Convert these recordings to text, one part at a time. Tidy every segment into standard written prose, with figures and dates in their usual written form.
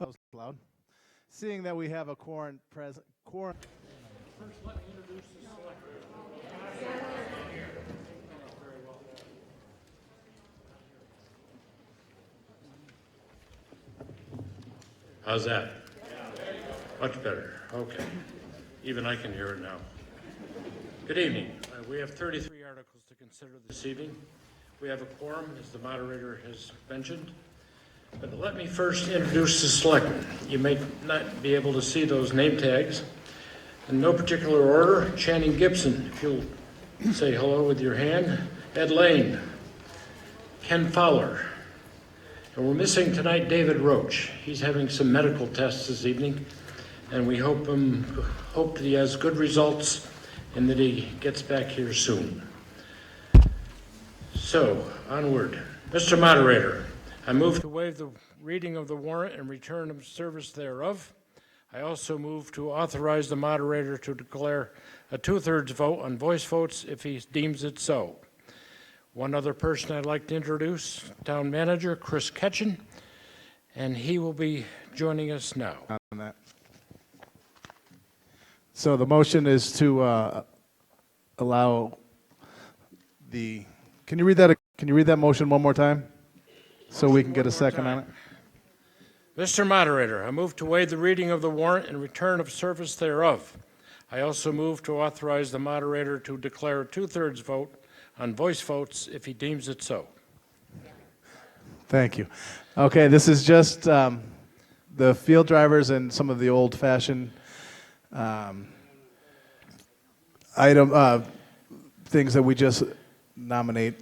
Oh, loud. Seeing that we have a quorum present, First, let me introduce the select. How's that? Much better. Okay. Even I can hear it now. Good evening. We have 33 articles to consider this evening. We have a quorum, as the moderator has mentioned. But let me first introduce the selectmen. You may not be able to see those name tags. In no particular order, Channing Gibson, if you'll say hello with your hand. Ed Lane, Ken Fowler, and we're missing tonight David Roach. He's having some medical tests this evening, and we hope that he has good results and that he gets back here soon. So, onward. Mr. Moderator, I move to waive the reading of the warrant and return of service thereof. I also move to authorize the moderator to declare a 2/3 vote on voice votes if he deems it so. One other person I'd like to introduce, Town Manager Chris Ketchen, and he will be joining us now. on that. So the motion is to allow the. Can you read that? Can you read that motion one more time, so we can get a second on it? Mr. Moderator, I move to waive the reading of the warrant and return of service thereof. I also move to authorize the moderator to declare a 2/3 vote on voice votes if he deems it so. Thank you. Okay, this is just the field drivers and some of the old-fashioned things that we just nominate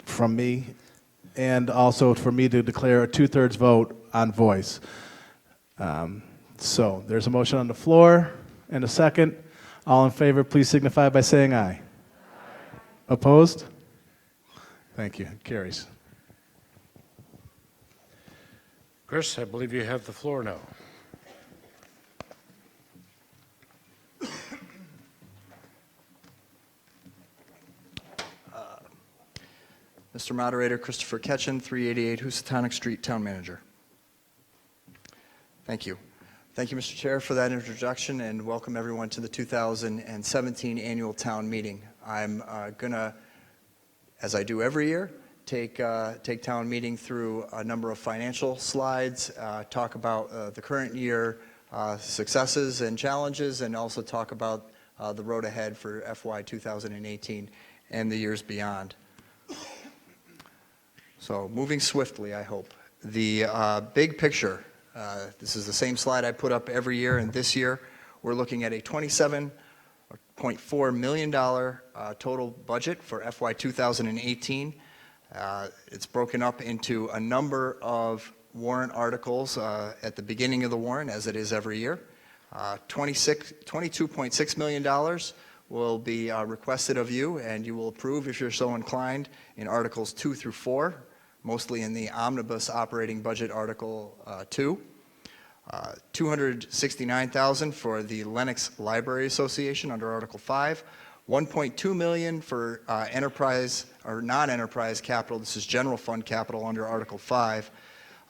from me, and also for me to declare a 2/3 vote on voice. So there's a motion on the floor and a second. All in favor, please signify by saying aye. Aye. Opposed? Thank you. Carries. Chris, I believe you have the floor now. Mr. Moderator, Christopher Ketchen, 388 Housatonic Street, Town Manager. Thank you. Thank you, Mr. Chair, for that introduction, and welcome everyone to the 2017 Annual Town Meeting. I'm going to, as I do every year, take Town Meeting through a number of financial slides, talk about the current year successes and challenges, and also talk about the road ahead for FY 2018 and the years beyond. So moving swiftly, I hope. The big picture, this is the same slide I put up every year, and this year we're looking at a $27.4 million total budget for FY 2018. It's broken up into a number of warrant articles at the beginning of the warrant, as it is every year. $22.6 million will be requested of you, and you will approve if you're so inclined in Articles 2 through 4, mostly in the Omnibus Operating Budget Article 2. $269,000 for the Lenox Library Association under Article 5. $1.2 million for enterprise or non-enterprise capital. This is general fund capital under Article 5.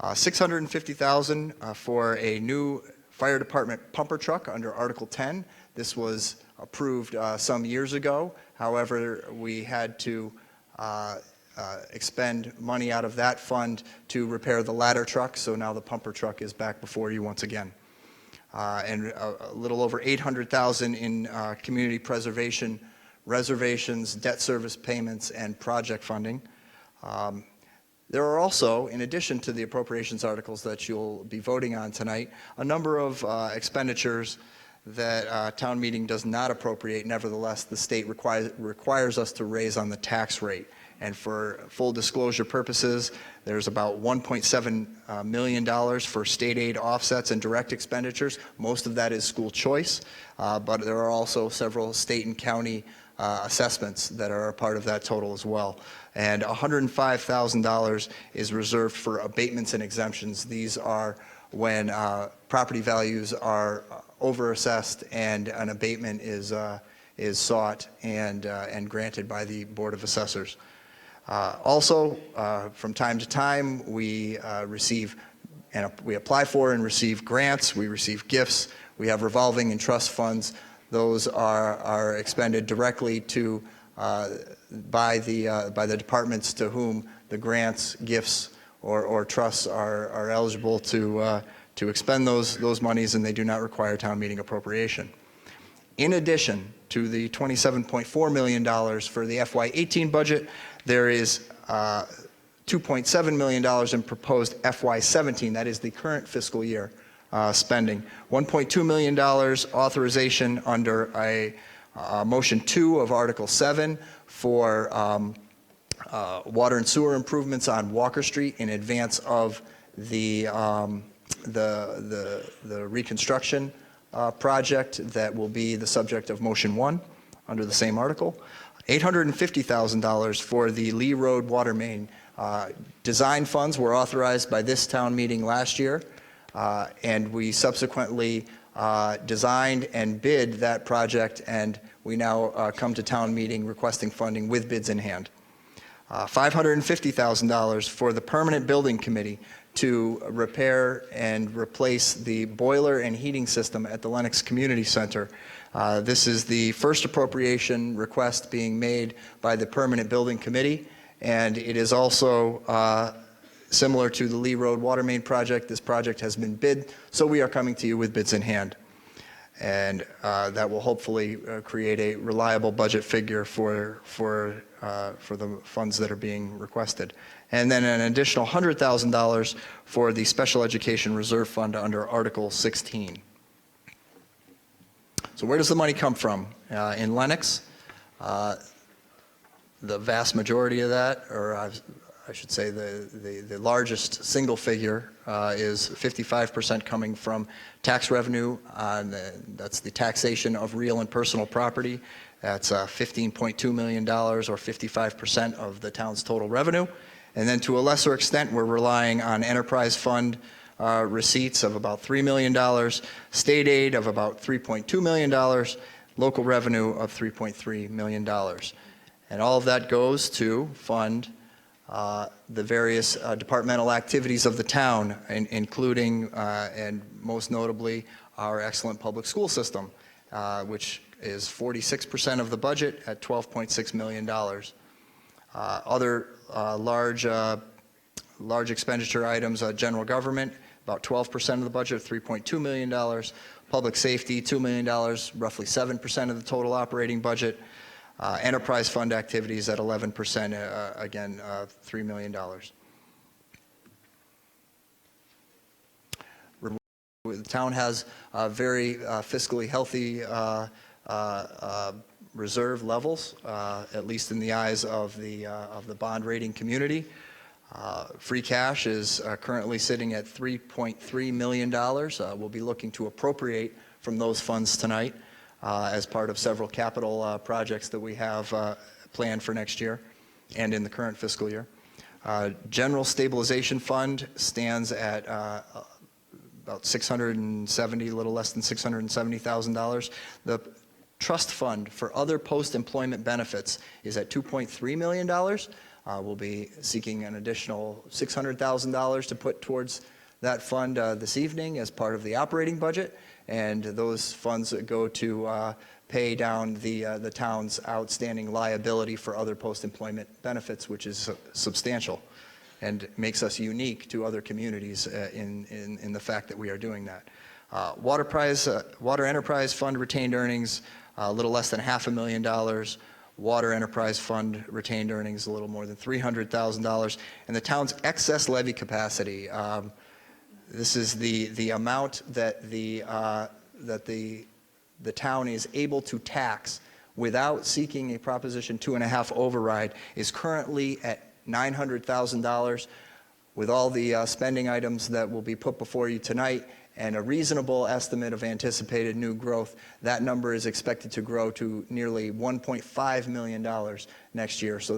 $650,000 for a new fire department pumper truck under Article 10. This was approved some years ago. However, we had to expend money out of that fund to repair the ladder truck, so now the pumper truck is back before you once again. And a little over $800,000 in community preservation, reservations, debt service payments, and project funding. There are also, in addition to the appropriations articles that you'll be voting on tonight, a number of expenditures that town meeting does not appropriate. Nevertheless, the state requires us to raise on the tax rate. And for full disclosure purposes, there's about $1.7 million for state aid offsets and direct expenditures. Most of that is school choice, but there are also several state and county assessments that are a part of that total as well. And $105,000 is reserved for abatements and exemptions. These are when property values are overassessed and an abatement is sought and granted by the Board of Assessors. Also, from time to time, we receive and we apply for and receive grants. We receive gifts. We have revolving and trust funds. Those are expended directly to by the departments to whom the grants, gifts, or trusts are eligible to expend those monies, and they do not require town meeting appropriation. In addition to the $27.4 million for the FY18 budget, there is $2.7 million in proposed FY17, that is the current fiscal year spending. $1.2 million authorization under a motion 2 of Article 7 for water and sewer improvements on Walker Street in advance of the reconstruction project that will be the subject of motion 1 under the same article. $850,000 for the Lee Road water main. Design funds were authorized by this town meeting last year, and we subsequently designed and bid that project, and we now come to town meeting requesting funding with bids in hand. $550,000 for the Permanent Building Committee to repair and replace the boiler and heating system at the Lenox Community Center. This is the first appropriation request being made by the Permanent Building Committee, and it is also similar to the Lee Road water main project. This project has been bid, so we are coming to you with bids in hand. And that will hopefully create a reliable budget figure for the funds that are being requested. And then an additional $100,000 for the Special Education Reserve Fund under Article 16. So where does the money come from? In Lenox, the vast majority of that, or I should say the largest single figure is 55% coming from tax revenue. That's the taxation of real and personal property. That's $15.2 million, or 55% of the town's total revenue. And then to a lesser extent, we're relying on enterprise fund receipts of about $3 million, state aid of about $3.2 million, local revenue of $3.3 million. And all of that goes to fund the various departmental activities of the town, including and most notably our excellent public school system, which is 46% of the budget at $12.6 million. Other large expenditure items, general government, about 12% of the budget, $3.2 million. Public safety, $2 million, roughly 7% of the total operating budget. Enterprise fund activities at 11%, again, $3 million. The town has very fiscally healthy reserve levels, at least in the eyes of the bond rating community. Free cash is currently sitting at $3.3 million. We'll be looking to appropriate from those funds tonight as part of several capital projects that we have planned for next year and in the current fiscal year. General stabilization fund stands at about $670,000, a little less than $670,000. The trust fund for other post-employment benefits is at $2.3 million. We'll be seeking an additional $600,000 to put towards that fund this evening as part of the operating budget, and those funds go to pay down the town's outstanding liability for other post-employment benefits, which is substantial and makes us unique to other communities in the fact that we are doing that. Water Enterprise Fund retained earnings, a little less than $500,000. Water Enterprise Fund retained earnings, a little more than $300,000. And the town's excess levy capacity, this is the amount that the town is able to tax without seeking a Proposition 2.5 override, is currently at $900,000. With all the spending items that will be put before you tonight and a reasonable estimate of anticipated new growth, that number is expected to grow to nearly $1.5 million next year. So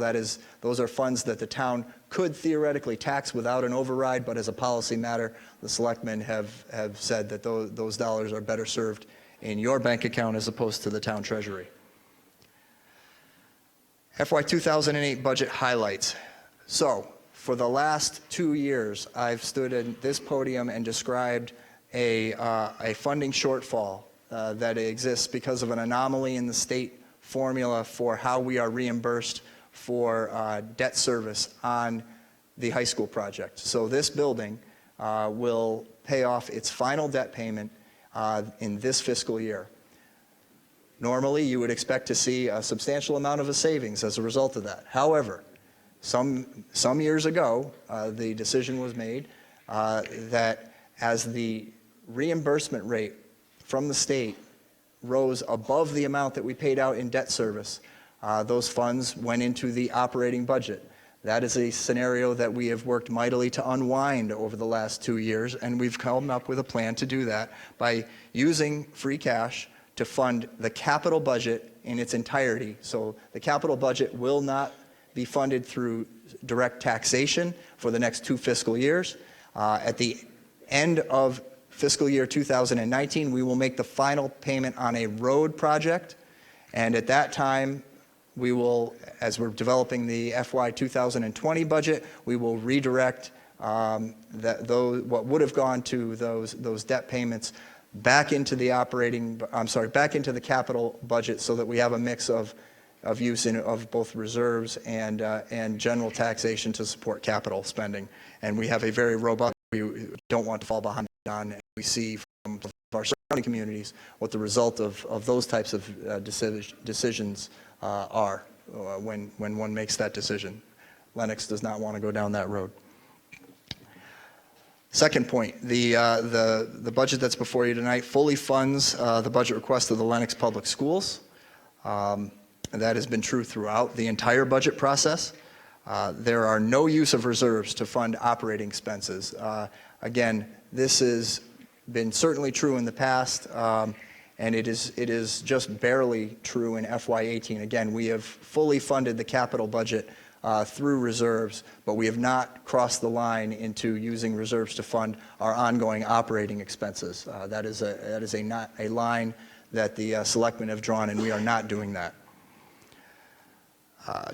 those are funds that the town could theoretically tax without an override, but as a policy matter, the selectmen have said that those dollars are better served in your bank account as opposed to the town treasury. FY 2008 budget highlights. So, for the last 2 years, I've stood in this podium and described a funding shortfall that exists because of an anomaly in the state formula for how we are reimbursed for debt service on the high school project. So this building will pay off its final debt payment in this fiscal year. Normally, you would expect to see a substantial amount of a savings as a result of that. However, some years ago, the decision was made that as the reimbursement rate from the state rose above the amount that we paid out in debt service, those funds went into the operating budget. That is a scenario that we have worked mightily to unwind over the last 2 years, and we've come up with a plan to do that by using free cash to fund the capital budget in its entirety. So the capital budget will not be funded through direct taxation for the next 2 fiscal years. At the end of fiscal year 2019, we will make the final payment on a road project, and at that time, we will, as we're developing the FY 2020 budget, we will redirect what would have gone to those debt payments back into the back into the capital budget, so that we have a mix of use of both reserves and general taxation to support capital spending. And we have a very robust, we don't want to fall behind on, we see from our surrounding communities what the result of those types of decisions are when one makes that decision. Lenox does not want to go down that road. Second point, the budget that's before you tonight fully funds the budget request of the Lenox Public Schools. And that has been true throughout the entire budget process. There are no use of reserves to fund operating expenses. Again, this has been certainly true in the past, and it is just barely true in FY18. Again, we have fully funded the capital budget through reserves, but we have not crossed the line into using reserves to fund our ongoing operating expenses. That is a line that the selectmen have drawn, and we are not doing that.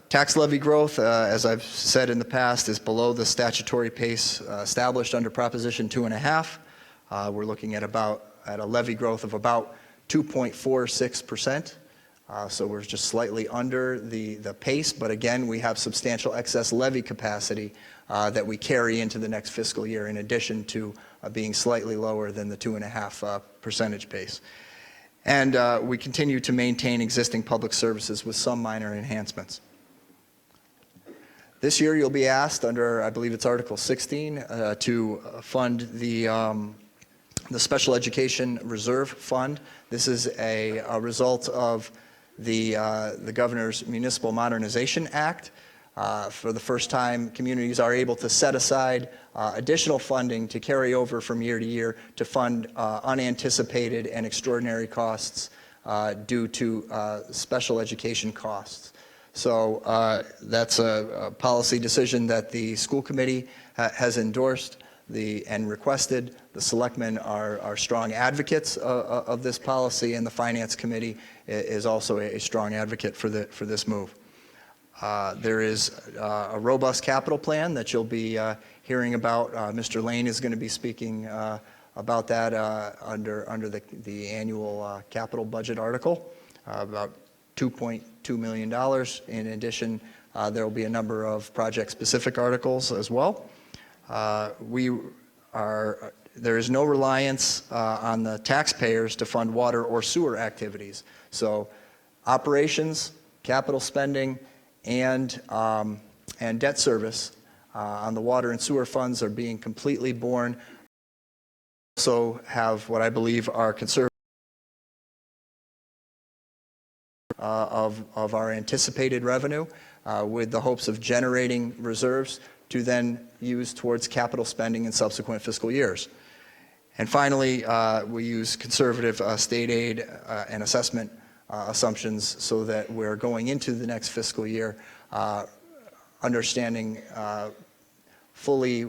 Tax levy growth, as I've said in the past, is below the statutory pace established under Proposition 2.5. We're looking at a levy growth of about 2.46%. So we're just slightly under the pace, but again, we have substantial excess levy capacity that we carry into the next fiscal year, in addition to being slightly lower than the 2.5% pace. And we continue to maintain existing public services with some minor enhancements. This year you'll be asked under, I believe it's Article 16, to fund the Special Education Reserve Fund. This is a result of the Governor's Municipal Modernization Act. For the first time, communities are able to set aside additional funding to carry over from year to year to fund unanticipated and extraordinary costs due to special education costs. So that's a policy decision that the school committee has endorsed and requested. The selectmen are strong advocates of this policy, and the finance committee is also a strong advocate for this move. There is a robust capital plan that you'll be hearing about. Mr. Lane is going to be speaking about that under the annual capital budget article, about $2.2 million. In addition, there will be a number of project-specific articles as well. There is no reliance on the taxpayers to fund water or sewer activities. So operations, capital spending, and debt service on the water and sewer funds are being completely borne. Also have what I believe are conservative of our anticipated revenue with the hopes of generating reserves to then use towards capital spending in subsequent fiscal years. And finally, we use conservative state aid and assessment assumptions so that we're going into the next fiscal year understanding fully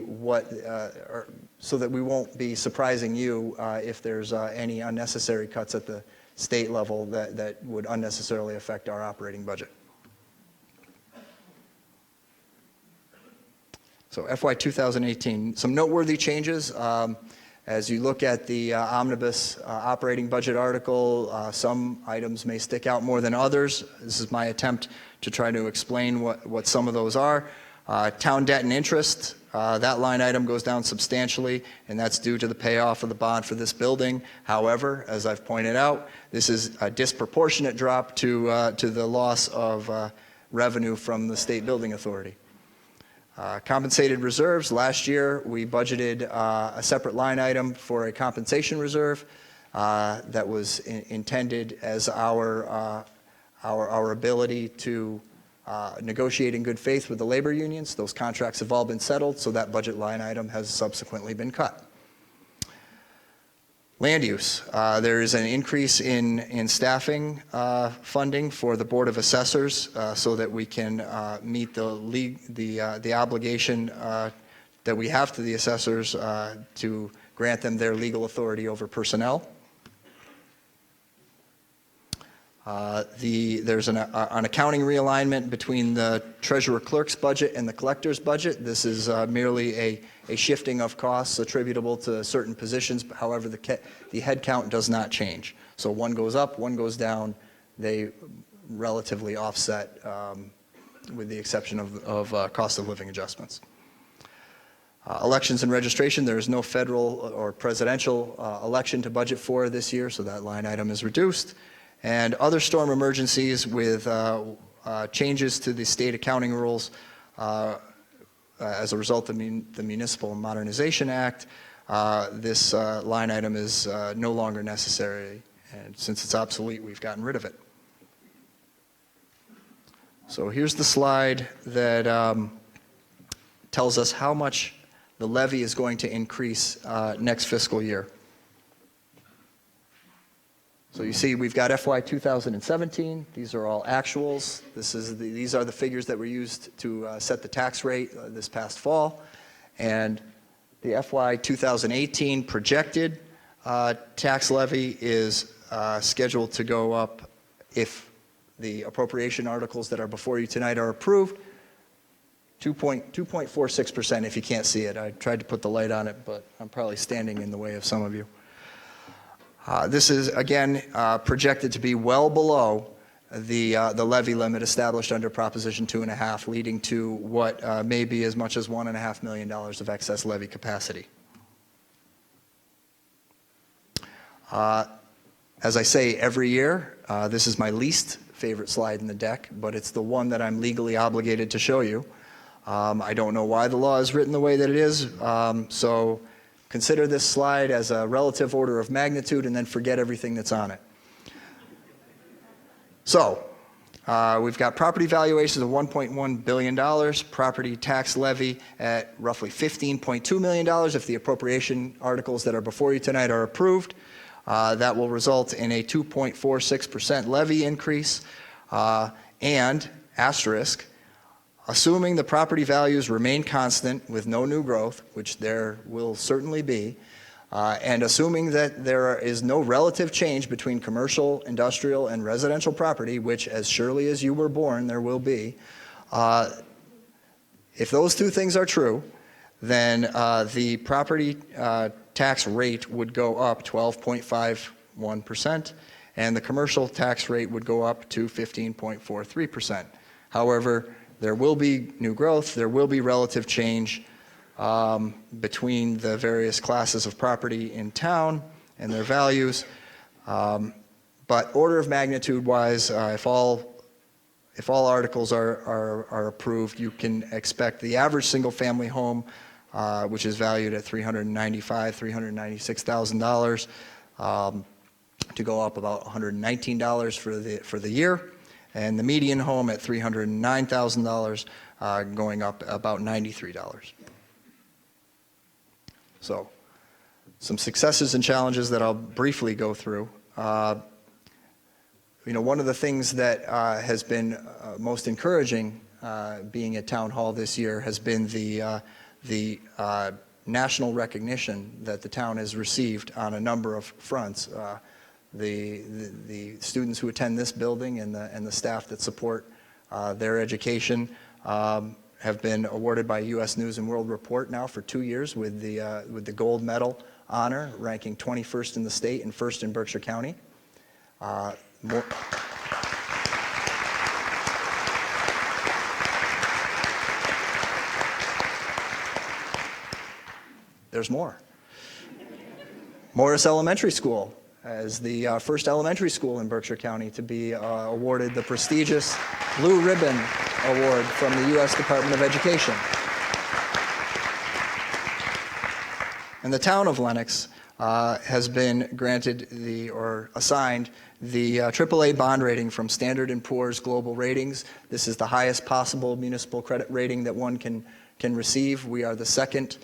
so that we won't be surprising you if there's any unnecessary cuts at the state level that would unnecessarily affect our operating budget. So FY 2018, some noteworthy changes. As you look at the omnibus operating budget article, some items may stick out more than others. This is my attempt to try to explain what some of those are. Town debt and interest, that line item goes down substantially, and that's due to the payoff of the bond for this building. However, as I've pointed out, this is a disproportionate drop to the loss of revenue from the State Building Authority. Compensated reserves, last year we budgeted a separate line item for a compensation reserve that was intended as our ability to negotiate in good faith with the labor unions. Those contracts have all been settled, so that budget line item has subsequently been cut. Land use, there is an increase in staffing funding for the Board of Assessors so that we can meet the obligation that we have to the assessors to grant them their legal authority over personnel. There's an accounting realignment between the treasurer clerk's budget and the collector's budget. This is merely a shifting of costs attributable to certain positions. However, the head count does not change. So one goes up, one goes down. They relatively offset with the exception of cost of living adjustments. Elections and registration, there is no federal or presidential election to budget for this year, so that line item is reduced. And other storm emergencies with changes to the state accounting rules as a result of the Municipal Modernization Act, this line item is no longer necessary. And since it's obsolete, we've gotten rid of it. So here's the slide that tells us how much the levy is going to increase next fiscal year. So you see we've got FY 2017. These are all actuals. These are the figures that were used to set the tax rate this past fall. And the FY 2018 projected tax levy is scheduled to go up if the appropriation articles that are before you tonight are approved, 2.46% if you can't see it. I tried to put the light on it, but I'm probably standing in the way of some of you. This is, again, projected to be well below the levy limit established under Proposition 2.5, leading to what may be as much as $1.5 million of excess levy capacity. As I say every year, this is my least favorite slide in the deck, but it's the one that I'm legally obligated to show you. I don't know why the law is written the way that it is, so consider this slide as a relative order of magnitude and then forget everything that's on it. So, we've got property valuations of $1.1 billion, property tax levy at roughly $15.2 million if the appropriation articles that are before you tonight are approved. That will result in a 2.46% levy increase and asterisk, assuming the property values remain constant with no new growth, which there will certainly be, and assuming that there is no relative change between commercial, industrial, and residential property, which as surely as you were born, there will be, if those two things are true, then the property tax rate would go up 12.51%, and the commercial tax rate would go up to 15.43%. However, there will be new growth, there will be relative change between the various classes of property in town and their values. But order of magnitude wise, if all articles are approved, you can expect the average single family home, which is valued at $396,000, to go up about $119 for the year. And the median home at $309,000, going up about $93. So, some successes and challenges that I'll briefly go through. One of the things that has been most encouraging being at Town Hall this year has been the national recognition that the town has received on a number of fronts. The students who attend this building and the staff that support their education have been awarded by U.S. News and World Report now for 2 years with the gold medal honor, ranking 21st in the state and first in Berkshire County. There's more. Morris Elementary School as the first elementary school in Berkshire County to be awarded the prestigious Blue Ribbon Award from the U.S. Department of Education. And the town of Lenox has been granted or assigned the AAA bond rating from Standard & Poor's Global Ratings. This is the highest possible municipal credit rating that one can receive. We are the second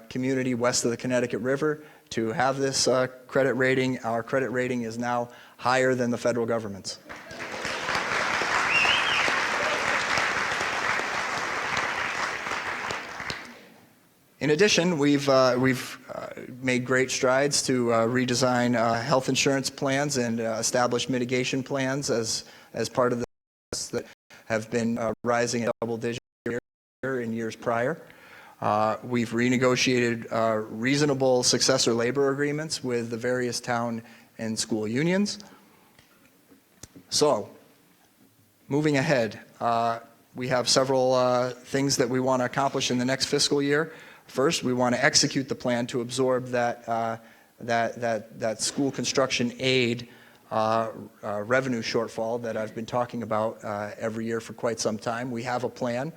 community west of the Connecticut River to have this credit rating. Our credit rating is now higher than the federal government's. In addition, we've made great strides to redesign health insurance plans and establish mitigation plans as part of the that have been rising at double-digit in years prior. We've renegotiated reasonable successor labor agreements with the various town and school unions. So, moving ahead, we have several things that we want to accomplish in the next fiscal year. First, we want to execute the plan to absorb that school construction aid revenue shortfall that I've been talking about every year for quite some time. We have a plan.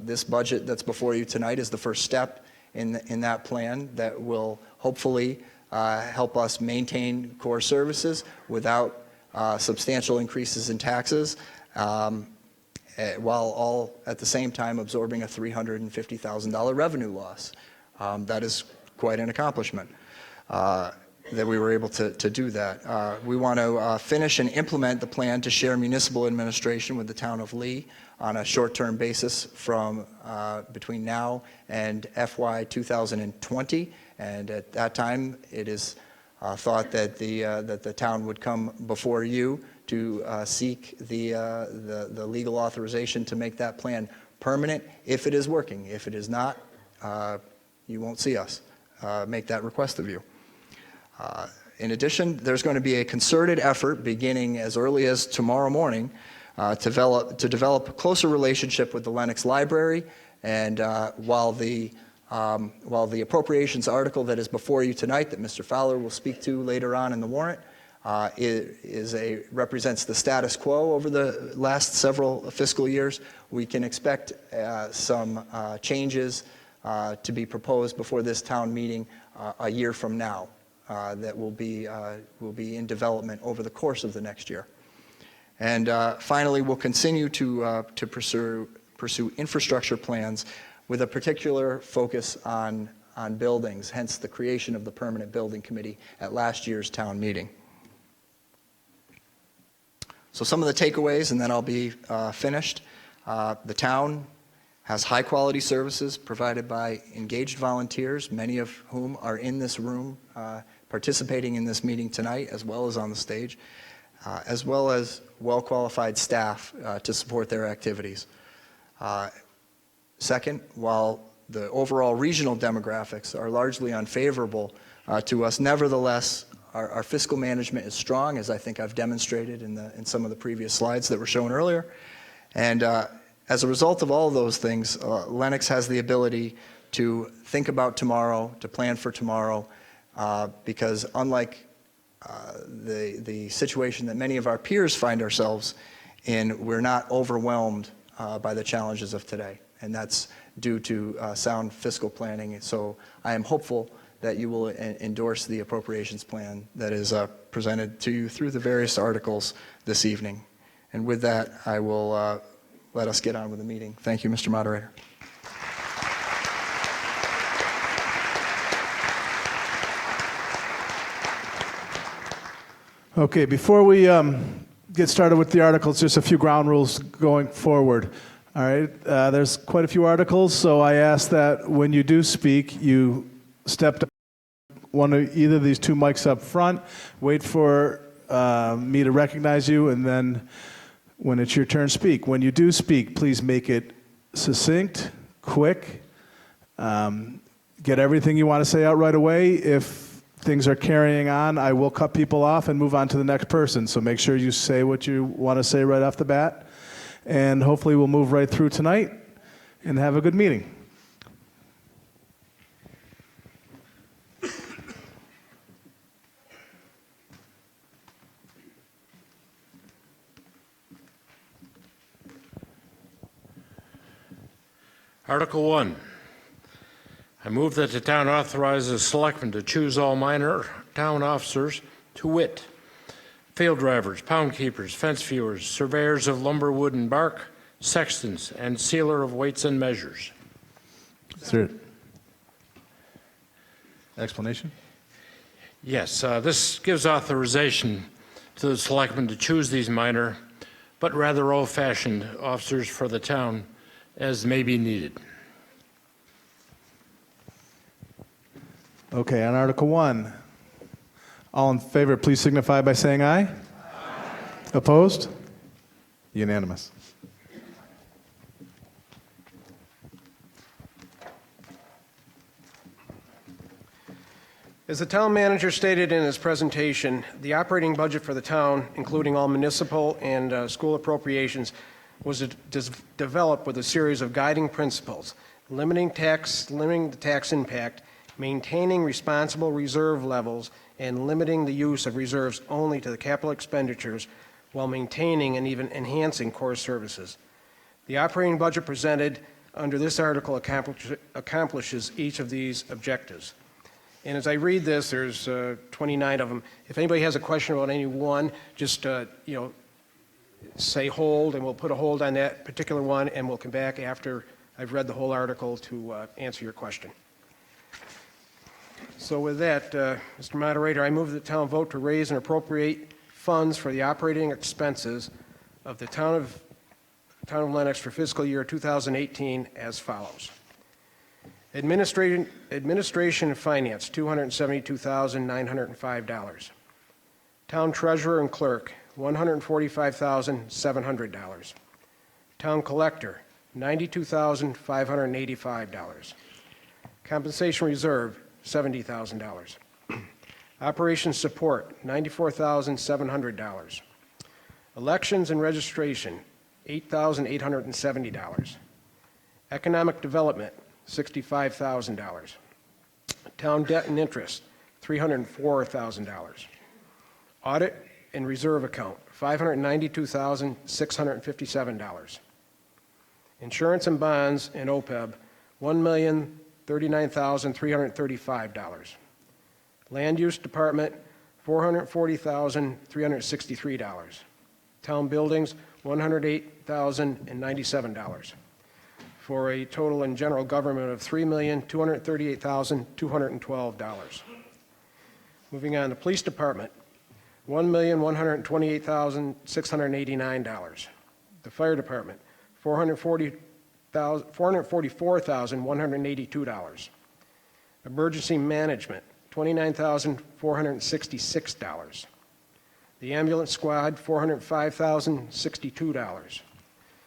This budget that's before you tonight is the first step in that plan that will hopefully help us maintain core services without substantial increases in taxes, while all at the same time absorbing a $350,000 revenue loss. That is quite an accomplishment that we were able to do that. We want to finish and implement the plan to share municipal administration with the town of Lee on a short-term basis from between now and FY 2020. And at that time, it is thought that the town would come before you to seek the legal authorization to make that plan permanent if it is working. If it is not, you won't see us make that request of you. In addition, there's going to be a concerted effort beginning as early as tomorrow morning to develop a closer relationship with the Lenox Library. And while the appropriations article that is before you tonight that Mr. Fowler will speak to later on in the warrant represents the status quo over the last several fiscal years, we can expect some changes to be proposed before this town meeting a year from now that will be in development over the course of the next year. And finally, we'll continue to pursue infrastructure plans with a particular focus on buildings, hence the creation of the Permanent Building Committee at last year's town meeting. So some of the takeaways, and then I'll be finished. The town has high-quality services provided by engaged volunteers, many of whom are in this room participating in this meeting tonight, as well as on the stage, as well as well-qualified staff to support their activities. Second, while the overall regional demographics are largely unfavorable to us, nevertheless, our fiscal management is strong, as I think I've demonstrated in some of the previous slides that were shown earlier. And as a result of all of those things, Lenox has the ability to think about tomorrow, to plan for tomorrow, because unlike the situation that many of our peers find ourselves in, we're not overwhelmed by the challenges of today. And that's due to sound fiscal planning. So I am hopeful that you will endorse the appropriations plan that is presented to you through the various articles this evening. And with that, I will let us get on with the meeting. Thank you, Mr. Moderator. Okay, before we get started with the articles, just a few ground rules going forward. All right, there's quite a few articles, so I ask that when you do speak, you step to one of either of these two mics up front, wait for me to recognize you, and then when it's your turn, speak. When you do speak, please make it succinct, quick, get everything you want to say out right away. If things are carrying on, I will cut people off and move on to the next person. So make sure you say what you want to say right off the bat. And hopefully we'll move right through tonight and have a good meeting. Article 1. I move that the town authorizes the selectmen to choose all minor town officers, to wit, field drivers, pound keepers, fence viewers, surveyors of lumber, wood, and bark, sextons, and sealer of weights and measures. Is there explanation? Yes, this gives authorization to the selectmen to choose these minor, but rather old-fashioned officers for the town as may be needed. Okay, on Article 1, all in favor, please signify by saying aye. Aye. Opposed? Unanimous. As the town manager stated in his presentation, the operating budget for the town, including all municipal and school appropriations, was developed with a series of guiding principles: limiting the tax impact, maintaining responsible reserve levels, and limiting the use of reserves only to the capital expenditures while maintaining and even enhancing core services. The operating budget presented under this article accomplishes each of these objectives. And as I read this, there's 29 of them. If anybody has a question about any one, just say hold, and we'll put a hold on that particular one, and we'll come back after I've read the whole article to answer your question. So with that, Mr. Moderator, I move that the town vote to raise and appropriate funds for the operating expenses of the town of Lenox for fiscal year 2018 as follows. Administration and Finance, $272,905. Town Treasurer and Clerk, $145,700. Town Collector, $92,585. Compensation Reserve, $70,000. Operations Support, $94,700. Elections and Registration, $8,870. Economic Development, $65,000. Town Debt and Interest, $304,000. Audit and Reserve Account, $592,657. Insurance and Bonds and OPEB, $1,039,335. Land Use Department, $440,363. Town Buildings, $108,097. For a total in general government of $3,238,212. Moving on, the Police Department, $1,128,689. The Fire Department, $444,182. Emergency Management, $29,466. The Ambulance Squad, $405,062.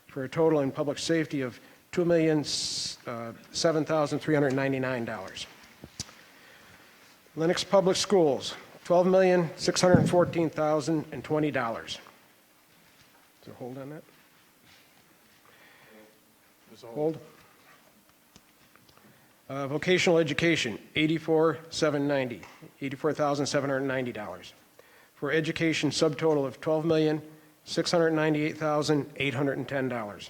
For a total in public safety of $2,007,399. Lenox Public Schools, $12,614,020. Is there a hold on that? Hold. Vocational Education, $84,790. For education subtotal of $12,698,810.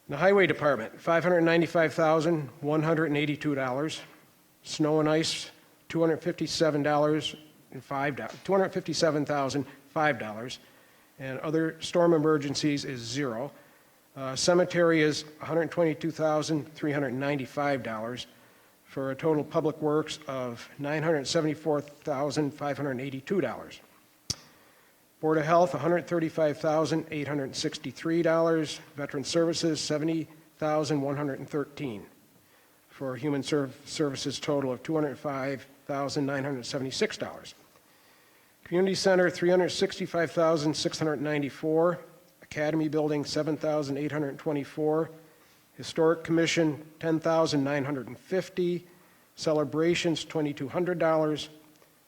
The Highway Department, $595,182. Snow and Ice, $257,005. And other storm emergencies is $0. Cemetery is $122,395 for a total public works of $974,582. Board of Health, $135,863. Veteran Services, $70,113. For Human Services total of $205,976. Community Center, $365,694. Academy Building, $7,824. Historic Commission, $10,950. Celebrations, $2,200.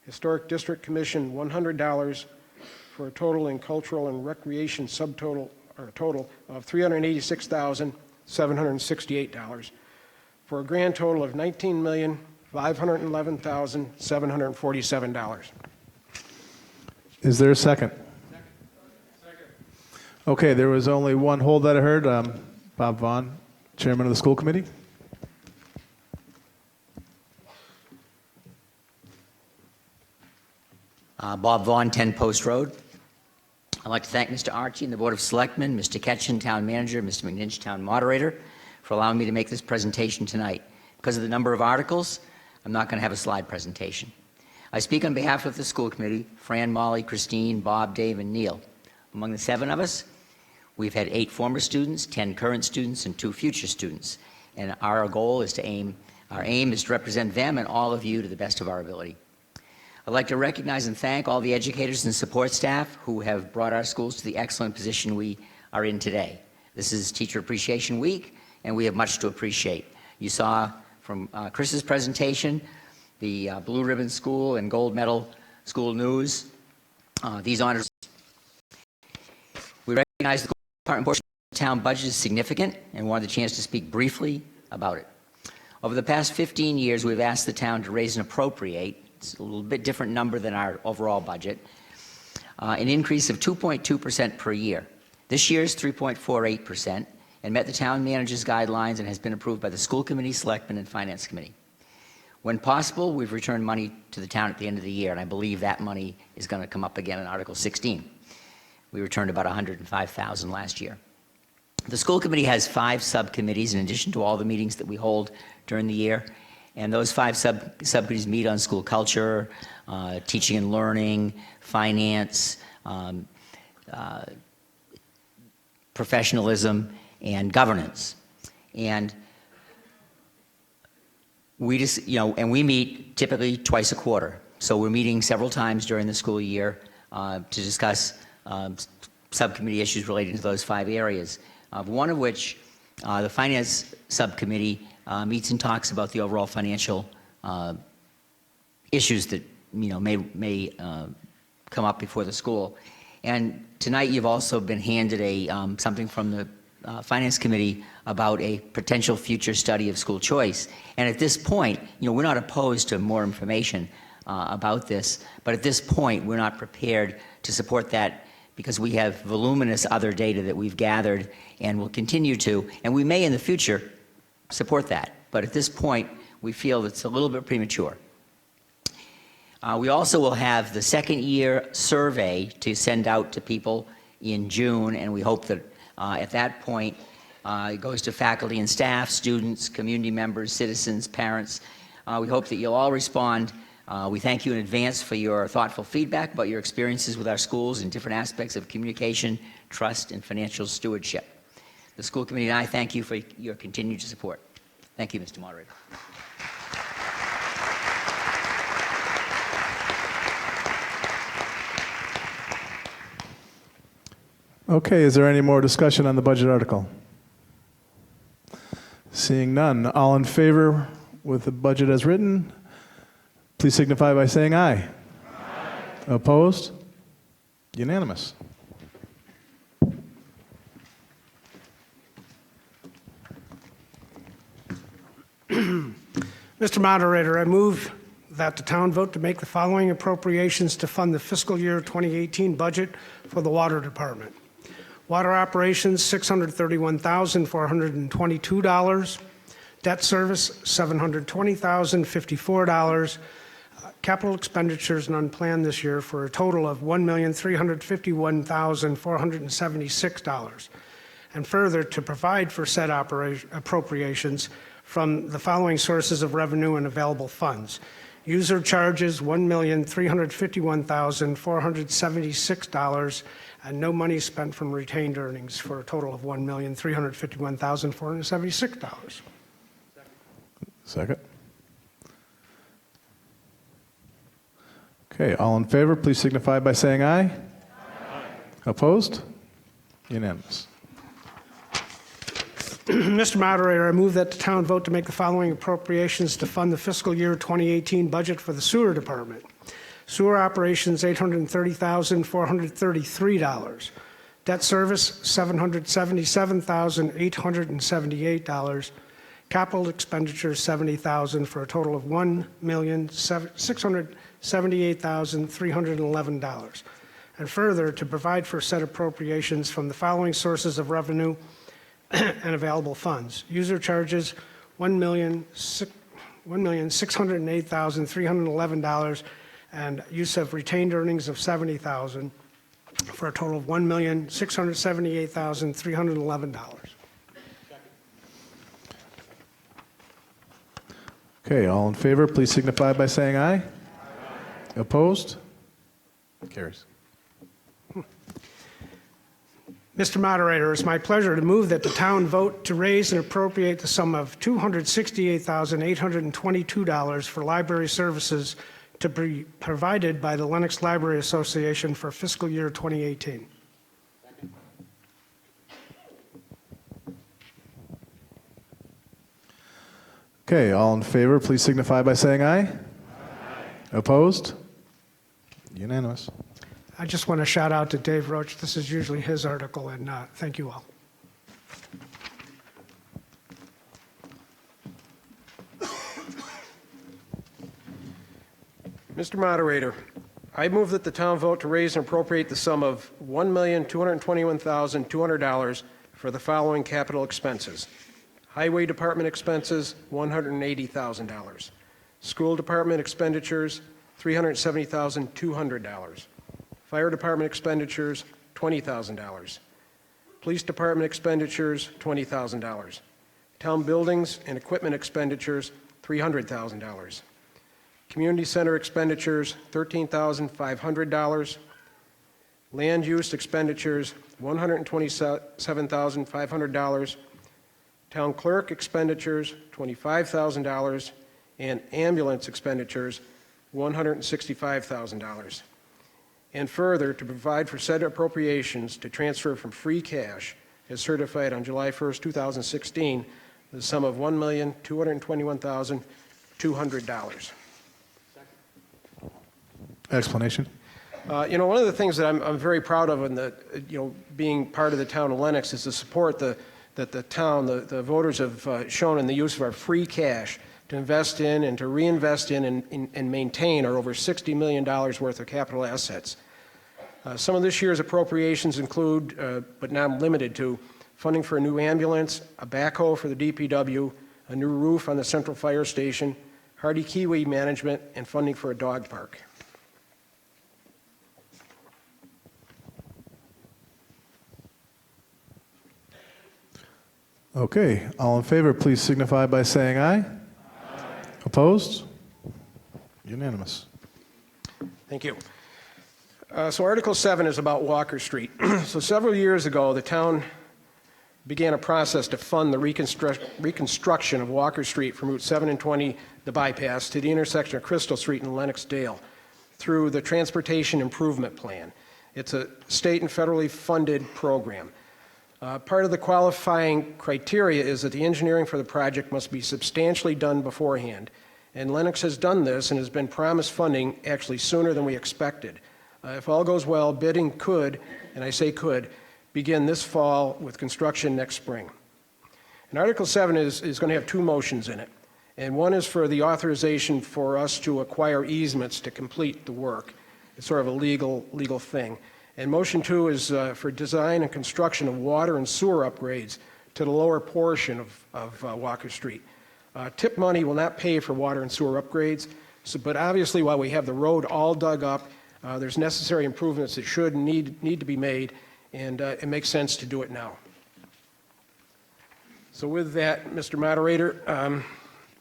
Historic District Commission, $100, for a total in cultural and recreation total of $386,768, for a grand total of $19,511,747. Is there a second? Okay, there was only one hold that I heard. Bob Vaughn, Chairman of the School Committee. Bob Vaughn, 10 Post Road. I'd like to thank Mr. Archie and the Board of Selectmen, Mr. Ketchen, Town Manager, Mr. McNinch, Town Moderator, for allowing me to make this presentation tonight. Because of the number of articles, I'm not going to have a slide presentation. I speak on behalf of the school committee, Fran, Molly, Christine, Bob, Dave, and Neil. Among the 7 of us, we've had 8 former students, 10 current students, and 2 future students. And our aim is to represent them and all of you to the best of our ability. I'd like to recognize and thank all the educators and support staff who have brought our schools to the excellent position we are in today. This is Teacher Appreciation Week, and we have much to appreciate. You saw from Chris's presentation the Blue Ribbon School and Gold Medal School News. These honors. We recognize the important portion of the town budget is significant and wanted the chance to speak briefly about it. Over the past 15 years, we've asked the town to raise and appropriate, it's a little bit different number than our overall budget, an increase of 2.2% per year. This year's 3.48% and met the town manager's guidelines and has been approved by the school committee, selectmen, and finance committee. When possible, we've returned money to the town at the end of the year, and I believe that money is going to come up again in Article 16. We returned about $105,000 last year. The school committee has 5 subcommittees in addition to all the meetings that we hold during the year. And those 5 subcommittees meet on school culture, teaching and learning, finance, professionalism, and governance. And we just, and we meet typically twice a quarter. So we're meeting several times during the school year to discuss subcommittee issues relating to those 5 areas. One of which, the finance subcommittee meets and talks about the overall financial issues that may come up before the school. And tonight you've also been handed something from the finance committee about a potential future study of school choice. And at this point, we're not opposed to more information about this, but at this point we're not prepared to support that because we have voluminous other data that we've gathered and will continue to, and we may in the future support that. But at this point, we feel it's a little bit premature. We also will have the second year survey to send out to people in June, and we hope that at that point, it goes to faculty and staff, students, community members, citizens, parents. We hope that you'll all respond. We thank you in advance for your thoughtful feedback about your experiences with our schools in different aspects of communication, trust, and financial stewardship. The school committee and I thank you for your continued support. Thank you, Mr. Moderator. Okay, is there any more discussion on the budget article? Seeing none, all in favor with the budget as written, please signify by saying aye. Aye. Opposed? Unanimous. Mr. Moderator, I move that the town vote to make the following appropriations to fund the fiscal year 2018 budget for the Water Department. Water operations, $631,422. Debt service, $720,054. Capital expenditures and unplanned this year for a total of $1,351,476. And further, to provide for said appropriations from the following sources of revenue and available funds. User charges, $1,351,476, and no money spent from retained earnings for a total of $1,351,476. Second. Okay, all in favor, please signify by saying aye. Aye. Opposed? Unanimous. Mr. Moderator, I move that the town vote to make the following appropriations to fund the fiscal year 2018 budget for the sewer department. Sewer operations, $830,433. Debt service, $777,878. Capital expenditures, $70,000 for a total of $1,678,311. And further, to provide for said appropriations from the following sources of revenue and available funds. User charges, $1,608,311, and use of retained earnings of $70,000 for a total of $1,678,311. Okay, all in favor, please signify by saying aye. Aye. Opposed? Carries. Mr. Moderator, it's my pleasure to move that the town vote to raise and appropriate the sum of $268,822 for library services to be provided by the Lenox Library Association for fiscal year 2018. Okay, all in favor, please signify by saying aye. Aye. Opposed? Unanimous. I just want to shout out to Dave Roach. This is usually his article, and thank you all. Mr. Moderator, I move that the town vote to raise and appropriate the sum of $1,221,200 for the following capital expenses. Highway Department expenses, $180,000. School Department expenditures, $370,200. Fire Department expenditures, $20,000. Police Department expenditures, $20,000. Town buildings and equipment expenditures, $300,000. Community center expenditures, $13,500. Land use expenditures, $127,500. Town clerk expenditures, $25,000. And ambulance expenditures, $165,000. And further, to provide for said appropriations to transfer from free cash as certified on July 1st, 2016, the sum of $1,221,200. Explanation. One of the things that I'm very proud of, and being part of the town of Lenox, is the support that the town, the voters have shown in the use of our free cash to invest in and to reinvest in and maintain our over $60 million worth of capital assets. Some of this year's appropriations include, but not limited to, funding for a new ambulance, a backhoe for the DPW, a new roof on the central fire station, hardy kiwi management, and funding for a dog park. Okay, all in favor, please signify by saying aye. Aye. Opposed? Unanimous. Thank you. So Article 7 is about Walker Street. So several years ago, the town began a process to fund the reconstruction of Walker Street from Route 7 and 20, the bypass, to the intersection of Crystal Street and Lenox Dale through the Transportation Improvement Plan. It's a state and federally funded program. Part of the qualifying criteria is that the engineering for the project must be substantially done beforehand. And Lenox has done this and has been promised funding actually sooner than we expected. If all goes well, bidding could, and I say could, begin this fall with construction next spring. And Article 7 is going to have two motions in it. And one is for the authorization for us to acquire easements to complete the work. It's sort of a legal thing. And motion 2 is for design and construction of water and sewer upgrades to the lower portion of Walker Street. TIP money will not pay for water and sewer upgrades, but obviously while we have the road all dug up, there's necessary improvements that should need to be made, and it makes sense to do it now. So with that, Mr. Moderator,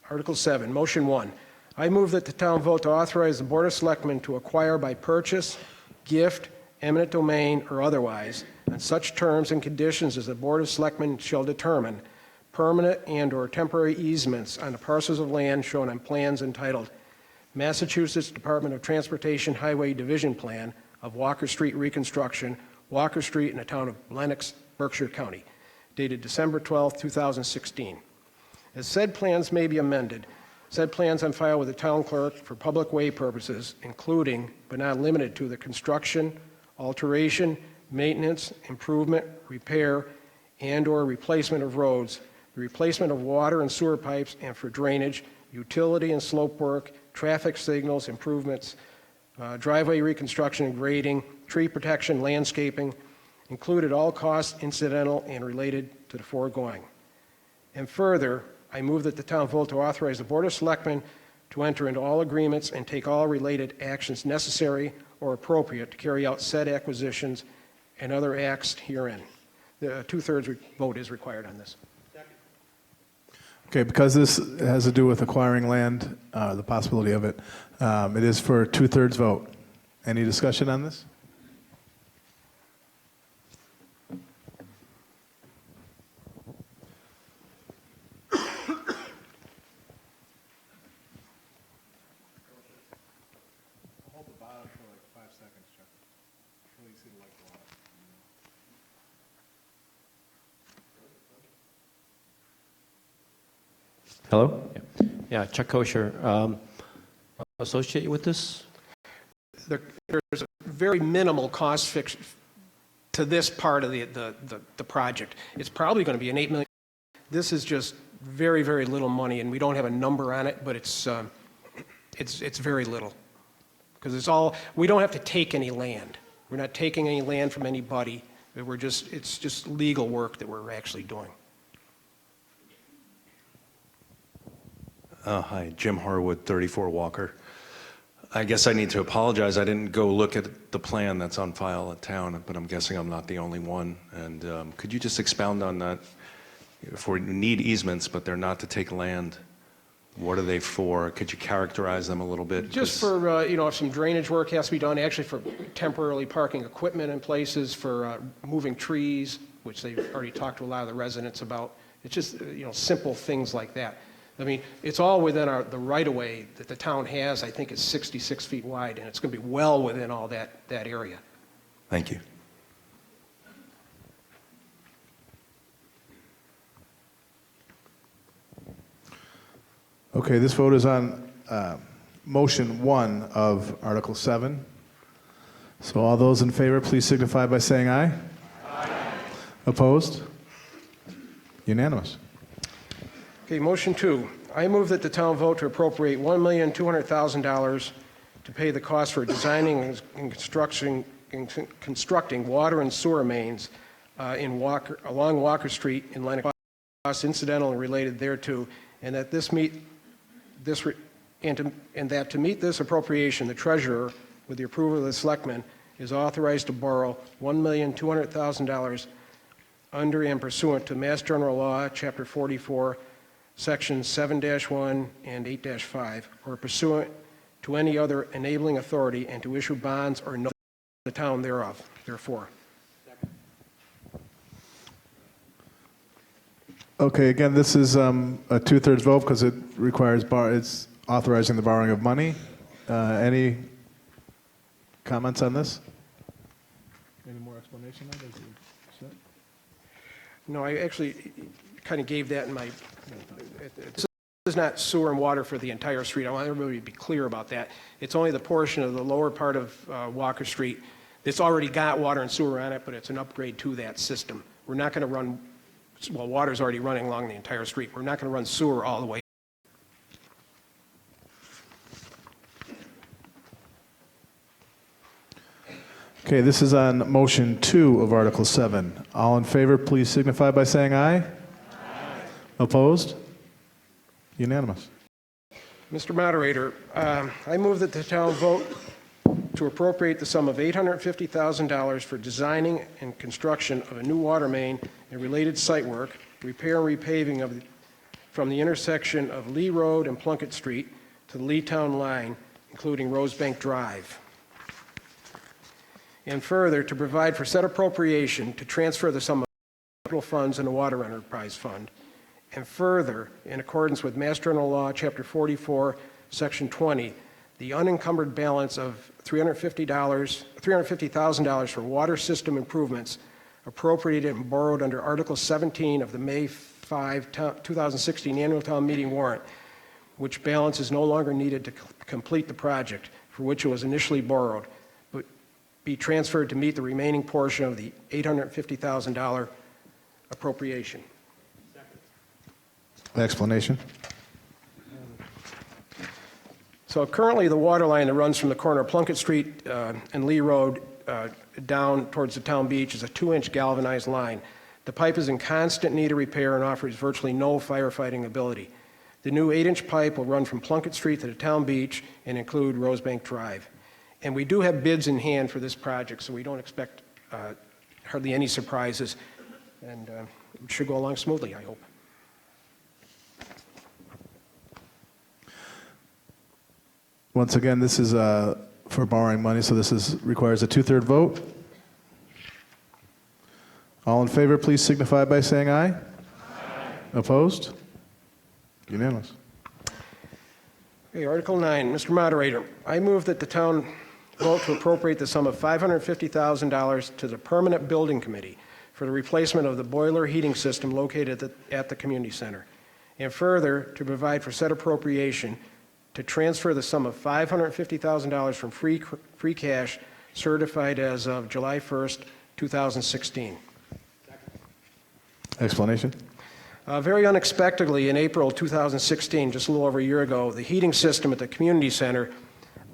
Article 7, Motion 1. I move that the town vote to authorize the Board of Selectmen to acquire by purchase, gift, eminent domain, or otherwise, on such terms and conditions as the Board of Selectmen shall determine, permanent and/or temporary easements on the parcels of land shown on plans entitled Massachusetts Department of Transportation Highway Division Plan of Walker Street Reconstruction, Walker Street in the town of Lenox, Berkshire County, dated December 12, 2016. As said plans may be amended, said plans on file with the town clerk for public way purposes, including but not limited to the construction, alteration, maintenance, improvement, repair, and/or replacement of roads, the replacement of water and sewer pipes and for drainage, utility and slope work, traffic signals, improvements, driveway reconstruction and grading, tree protection, landscaping, included all costs incidental and related to the foregoing. And further, I move that the town vote to authorize the Board of Selectmen to enter into all agreements and take all related actions necessary or appropriate to carry out said acquisitions and other acts herein. The two-thirds vote is required on this. Okay, because this has to do with acquiring land, the possibility of it, it is for a two-thirds vote. Any discussion on this? Hello? Yeah, Chuck Kosher. Associated with this? There's a very minimal cost fix to this part of the project. It's probably going to be an $8 million. This is just very, very little money, and we don't have a number on it, but it's very little. Because we don't have to take any land. We're not taking any land from anybody. It's just legal work that we're actually doing. Hi, Jim Harwood, 34 Walker. I guess I need to apologize. I didn't go look at the plan that's on file at town, but I'm guessing I'm not the only one. And could you just expound on that? If we need easements, but they're not to take land, what are they for? Could you characterize them a little bit? Just for, if some drainage work has to be done, actually for temporarily parking equipment in places, for moving trees, which they've already talked to a lot of the residents about. It's just, simple things like that. I mean, it's all within the right-of-way that the town has. I think it's 66 feet wide, and it's going to be well within all that area. Thank you. Okay, this vote is on motion 1 of Article 7. So all those in favor, please signify by saying aye. Aye. Opposed? Unanimous. Okay, motion 2. I move that the town vote to appropriate $1,200,000 to pay the cost for designing and constructing water and sewer mains along Walker Street in Lenox, costs incidental and related thereto, and that to meet this appropriation, the treasurer, with the approval of the selectmen, is authorized to borrow $1,200,000 under and pursuant to Mass General Law, Chapter 44, Sections 7-1 and 8-5, or pursuant to any other enabling authority, and to issue bonds or notes in the town thereof. Therefore. Okay, again, this is a two-thirds vote because it requires it's authorizing the borrowing of money. Any comments on this? Any more explanation on this? No, I actually kind of gave that in my, this is not sewer and water for the entire street. I want everybody to be clear about that. It's only the portion of the lower part of Walker Street that's already got water and sewer on it, but it's an upgrade to that system. We're not going to run, well, water's already running along the entire street. We're not going to run sewer all the way. Okay, this is on motion 2 of Article 7. All in favor, please signify by saying aye. Aye. Opposed? Unanimous. Mr. Moderator, I move that the town vote to appropriate the sum of $850,000 for designing and construction of a new water main and related site work, repair and repaving from the intersection of Lee Road and Plunkett Street to the Lee Town line, including Rosebank Drive. And further, to provide for said appropriation to transfer the sum of capital funds in the Water Enterprise Fund. And further, in accordance with Mass General Law, Chapter 44, Section 20, the unencumbered balance of $350,000 for water system improvements appropriated and borrowed under Article 17 of the May 5, 2016 annual town meeting warrant, which balance is no longer needed to complete the project for which it was initially borrowed, but be transferred to meet the remaining portion of the $850,000 appropriation. Explanation. So currently, the water line that runs from the corner of Plunkett Street and Lee Road down towards the town beach is a 2-inch galvanized line. The pipe is in constant need of repair and offers virtually no firefighting ability. The new 8-inch pipe will run from Plunkett Street to the town beach and include Rosebank Drive. And we do have bids in hand for this project, so we don't expect hardly any surprises, and it should go along smoothly, I hope. Once again, this is for borrowing money, so this requires a 2/3 vote. All in favor, please signify by saying aye. Aye. Opposed? Unanimous. Okay, Article 9, Mr. Moderator, I move that the town vote to appropriate the sum of $550,000 to the Permanent Building Committee for the replacement of the boiler heating system located at the community center, and further, to provide for said appropriation to transfer the sum of $550,000 from free cash certified as of July 1st, 2016. Explanation. Very unexpectedly, in April 2016, just a little over a year ago, the heating system at the community center,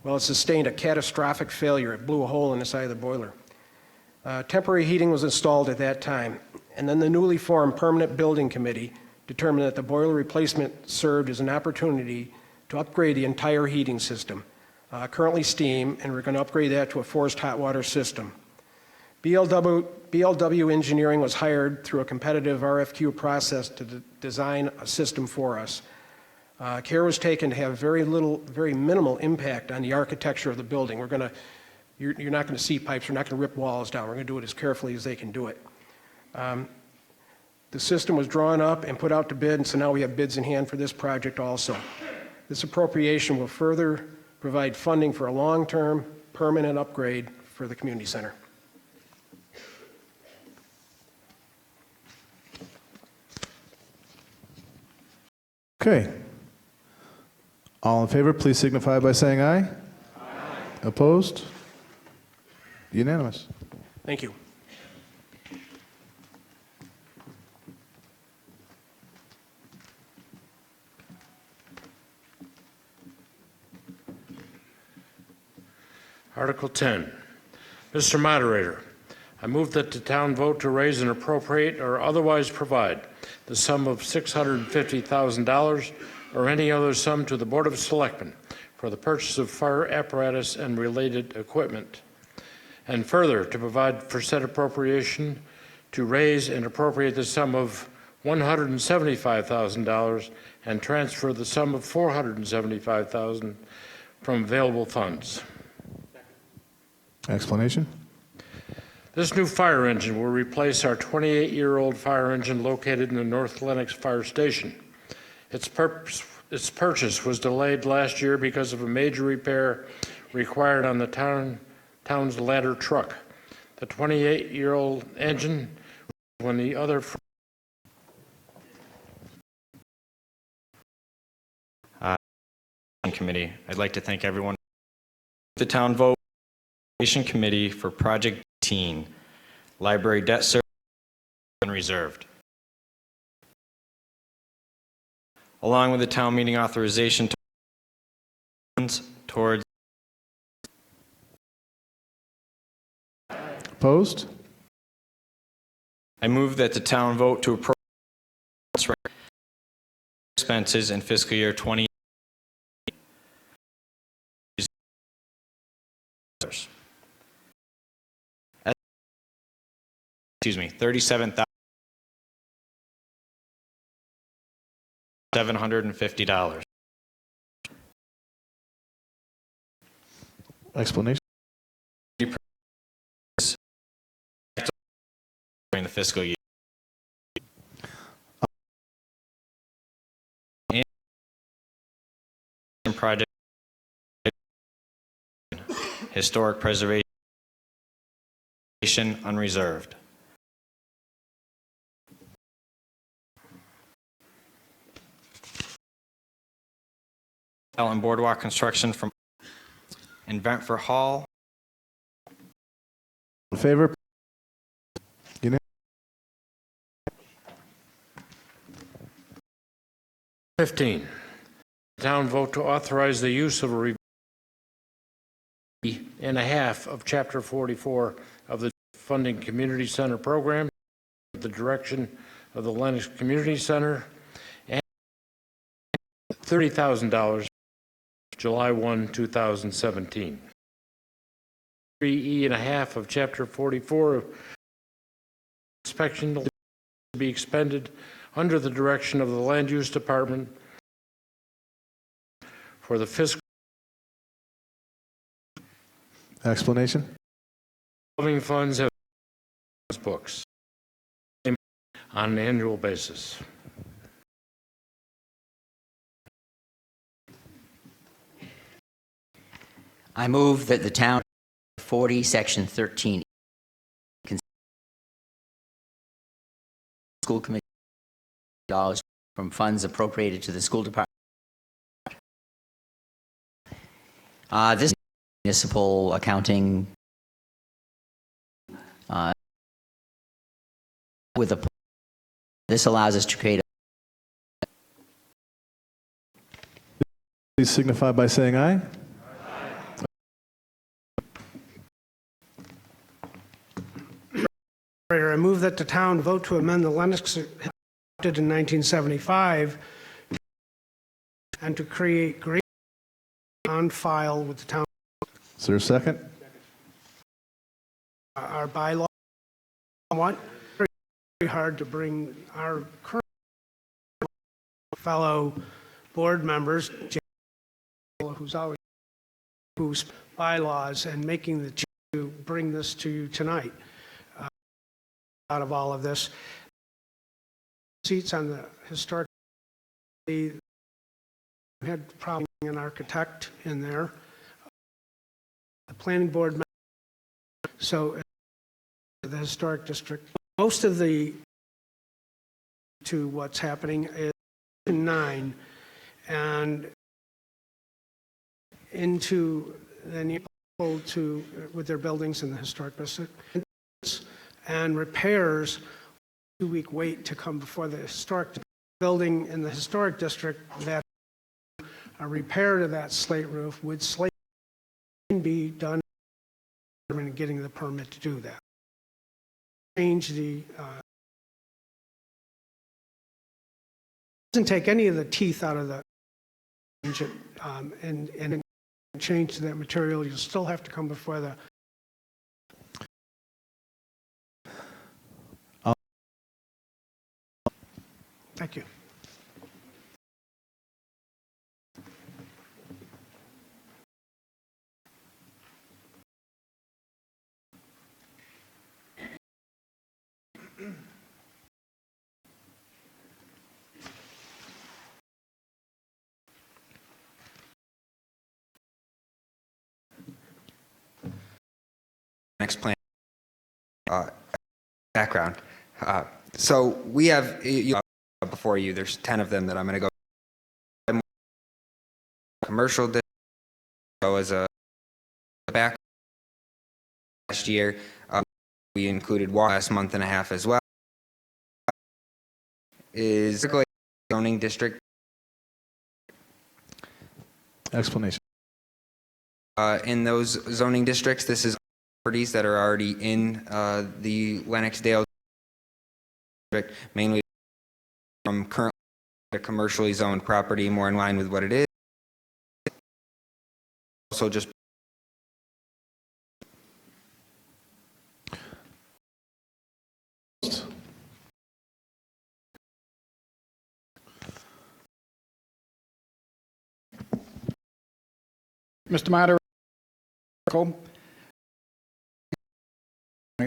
well, it sustained a catastrophic failure. It blew a hole in the side of the boiler. Temporary heating was installed at that time, and then the newly formed Permanent Building Committee determined that the boiler replacement served as an opportunity to upgrade the entire heating system, currently steam, and we're going to upgrade that to a forced hot water system. BLW Engineering was hired through a competitive RFQ process to design a system for us. Care was taken to have very minimal impact on the architecture of the building. You're not going to see pipes. We're not going to rip walls down. We're going to do it as carefully as they can do it. The system was drawn up and put out to bid, and so now we have bids in hand for this project also. This appropriation will further provide funding for a long-term, permanent upgrade for the community center. Okay. All in favor, please signify by saying aye. Aye. Opposed? Unanimous. Thank you. Article 10. Mr. Moderator, I move that the town vote to raise and appropriate or otherwise provide the sum of $650,000 or any other sum to the Board of Selectmen for the purchase of fire apparatus and related equipment, and further to provide for said appropriation to raise and appropriate the sum of $175,000 and transfer the sum of $475,000 from available funds. Explanation. This new fire engine will replace our 28-year-old fire engine located in the North Lenox Fire Station. Its purchase was delayed last year because of a major repair required on the town's ladder truck. The 28-year-old engine, when the other committee, I'd like to thank everyone. The town vote committee for Project 18, library debt service unreserved. Along with the town meeting authorization to funds towards. Opposed? I move that the town vote to approve expenses in fiscal year 20. $37,750. Explanation. During the fiscal year. And project historic preservation unreserved. And boardwalk construction from Ventford Hall. In favor? Unanimous. 15, town vote to authorize the use of a and a half of Chapter 44 of the Funding Community Center program, the direction of the Lenox Community Center, and $30,000 July 1, 2017. 3E and a half of Chapter 44 of inspection to be expended under the direction of the Land Use Department for the fiscal Explanation? revolving funds have books on an annual basis. I move that the town 40, section 13, school committee dollars from funds appropriated to the school department. This municipal accounting with a this allows us to create Please signify by saying aye. I move that the town vote to amend the Lenox adopted in 1975 and to create great on file with the town. Is there a second? Our bylaw, what? Very hard to bring our current fellow board members, whose bylaws, and making the change to bring this to you tonight. Out of all of this, seats on the historic, we had probably an architect in there, the planning board member, so the historic district. Most of the to what's happening is 9 and into then to with their buildings in the historic district. And repairs, 2-week wait to come before the historic building in the historic district, that a repair to that slate roof would slate can be done and getting the permit to do that. Change the doesn't take any of the teeth out of the and change that material. You'll still have to come before the Thank you. Next plan. Background. So we have before you. There's 10 of them that I'm going to go. Commercial district. So as a back last year, we included last month and a half as well. Is zoning district. Explanation. In those zoning districts, this is properties that are already in the Lenox-Dale district, mainly from currently a commercially zoned property, more in line with what it is. Also just Mr. Moderator,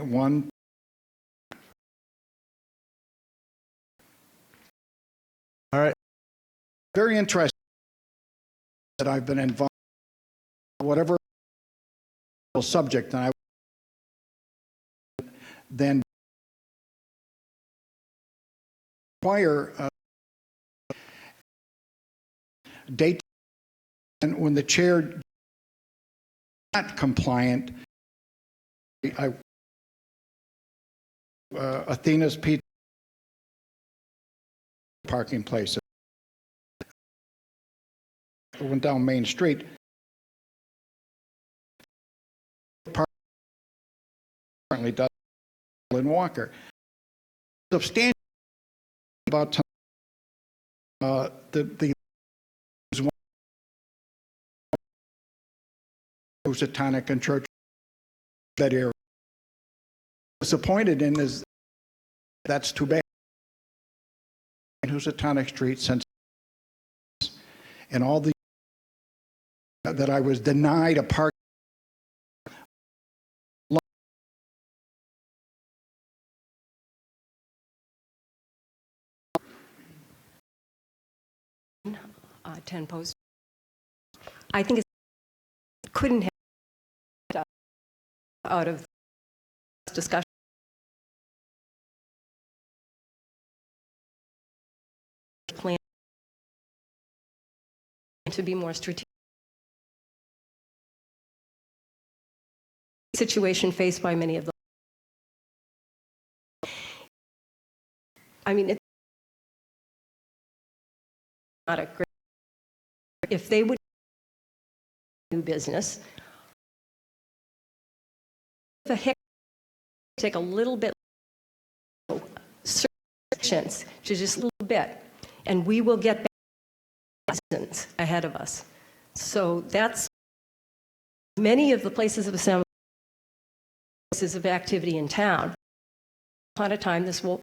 one. All right. Very interesting that I've been involved, whatever subject, and I then require date, and when the chair is not compliant, Athena's Pizza parking place. I went down Main Street. Apparently does in Walker. Substantial about the Housatonic and Church, that area. Disappointed in is that's too bad. Housatonic Street since, and all the that I was denied a park. Uh, 10 posts. I think it couldn't have out of discussion. Plan to be more strategic. Situation faced by many of them. I mean, it's not a great. If they would do business, the heck take a little bit sections to just a little bit, and we will get back ahead of us. So that's many of the places of assembly, places of activity in town. Upon a time, this will,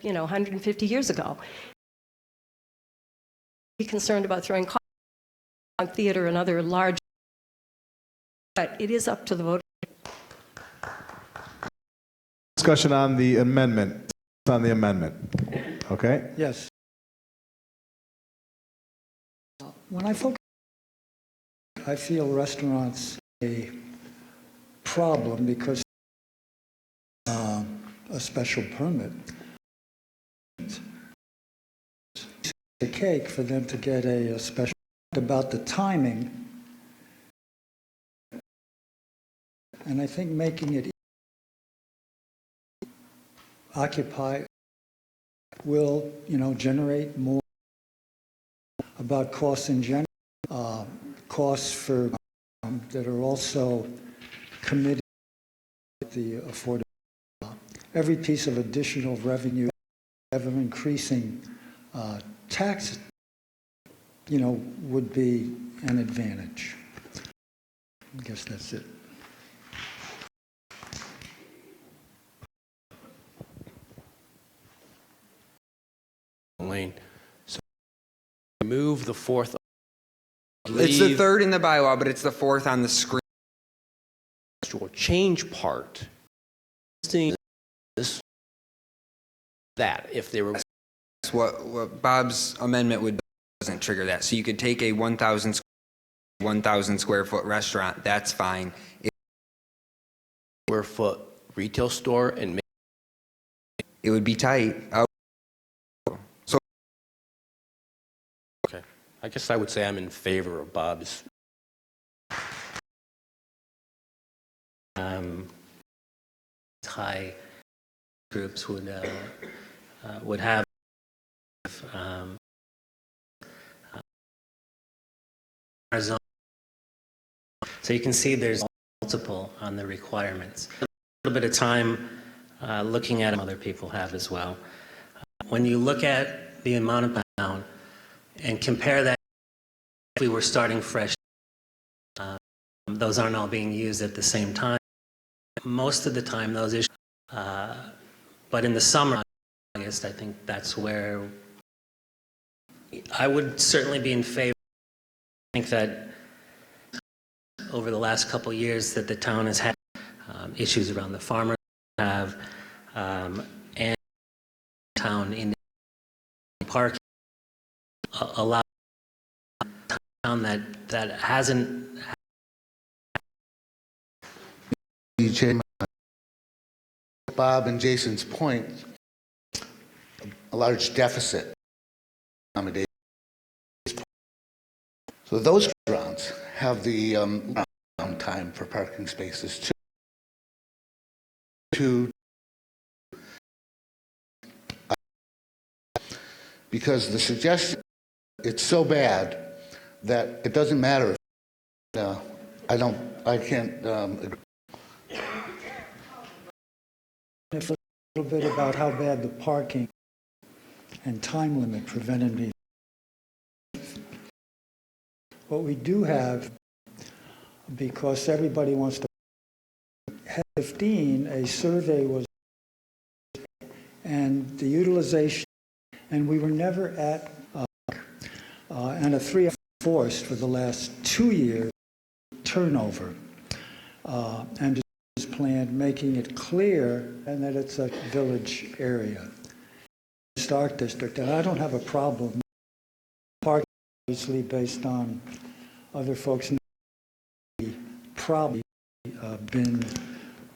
150 years ago. Be concerned about throwing costs on theater and other large, but it is up to the voter. Discussion on the amendment. On the amendment. Okay? Yes. When I focus, I feel restaurants a problem because a special permit. The cake for them to get a special about the timing, and I think making it occupy will generate more about costs in general, costs for that are also committed to the affordable. Every piece of additional revenue, ever increasing tax, would be an advantage. I guess that's it. Lane. So remove the fourth. It's the third in the bylaw, but it's the fourth on the screen. Change part. This, that if they were. What Bob's amendment would do doesn't trigger that. So you could take a 1,000 square foot restaurant. That's fine. Square foot retail store and make It would be tight. So okay. I guess I would say I'm in favor of Bob's. High groups would have our zone. So you can see there's multiple on the requirements. A little bit of time looking at them, other people have as well. When you look at the amount of pound and compare that if we were starting fresh, those aren't all being used at the same time. Most of the time those issues, but in the summer, August, I think that's where I would certainly be in favor. I think that over the last couple of years that the town has had issues around the farmers have and town in the park allow town that hasn't Chairman, Bob and Jason's point, a large deficit accommodation. So those grounds have the time for parking spaces too. Because the suggestion, it's so bad that it doesn't matter if, I can't agree. If a little bit about how bad the parking and time limit prevented me. What we do have, because everybody wants to, 15, a survey was, and the utilization, and we were never at, and a 3 forced for the last 2 years turnover, and is planned, making it clear and that it's a village area, Stark District, and I don't have a problem parking, obviously based on other folks probably been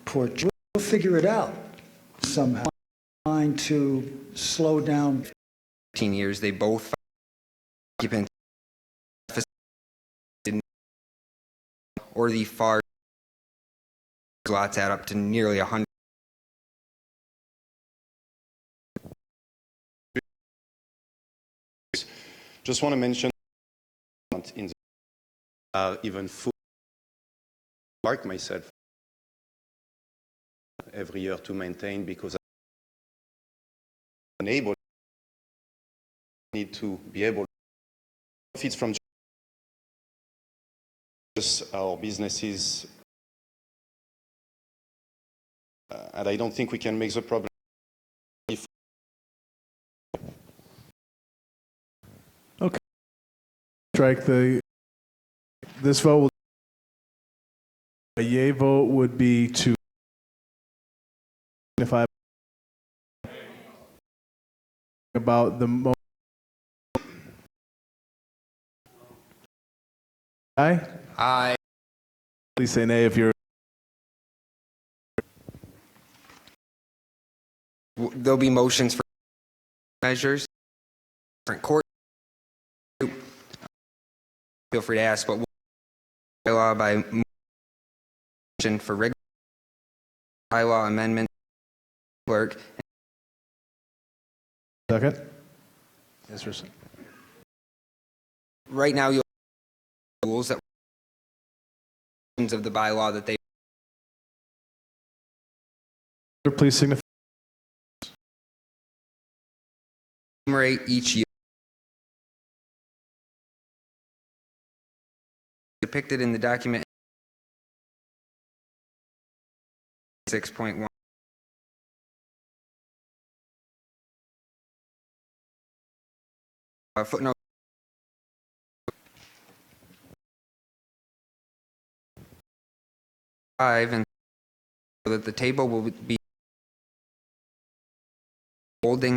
portrayed. We'll figure it out somehow. Trying to slow down. 15 years, they both occupant or the far lots add up to nearly 100. Just want to mention in the, even food, mark myself every year to maintain because I'm unable need to be able to profit from our businesses, and I don't think we can make the problem. Okay. Strike this vote. A yay vote would be to signify about the motion. Aye? Aye. Please say nay if you're. There'll be motions for measures, different court. Feel free to ask, but bylaw by motion for regular bylaw amendment, clerk. Second? Yes, sir. Right now, you'll rules that of the bylaw that they Please signify. enumerate each year. Depicted in the document 6.1. Footnote 5, and so that the table will be holding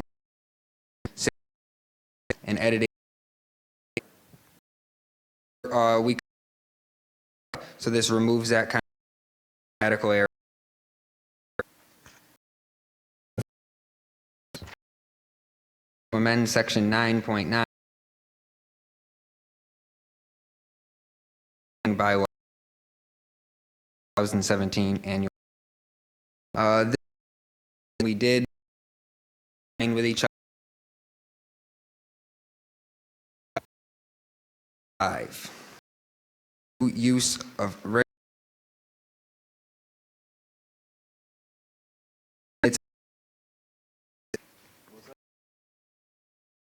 and editing. So this removes that kind of grammatical error. Amend section 9.9 bylaw 2017 annual. This we did with each other. 5. Use of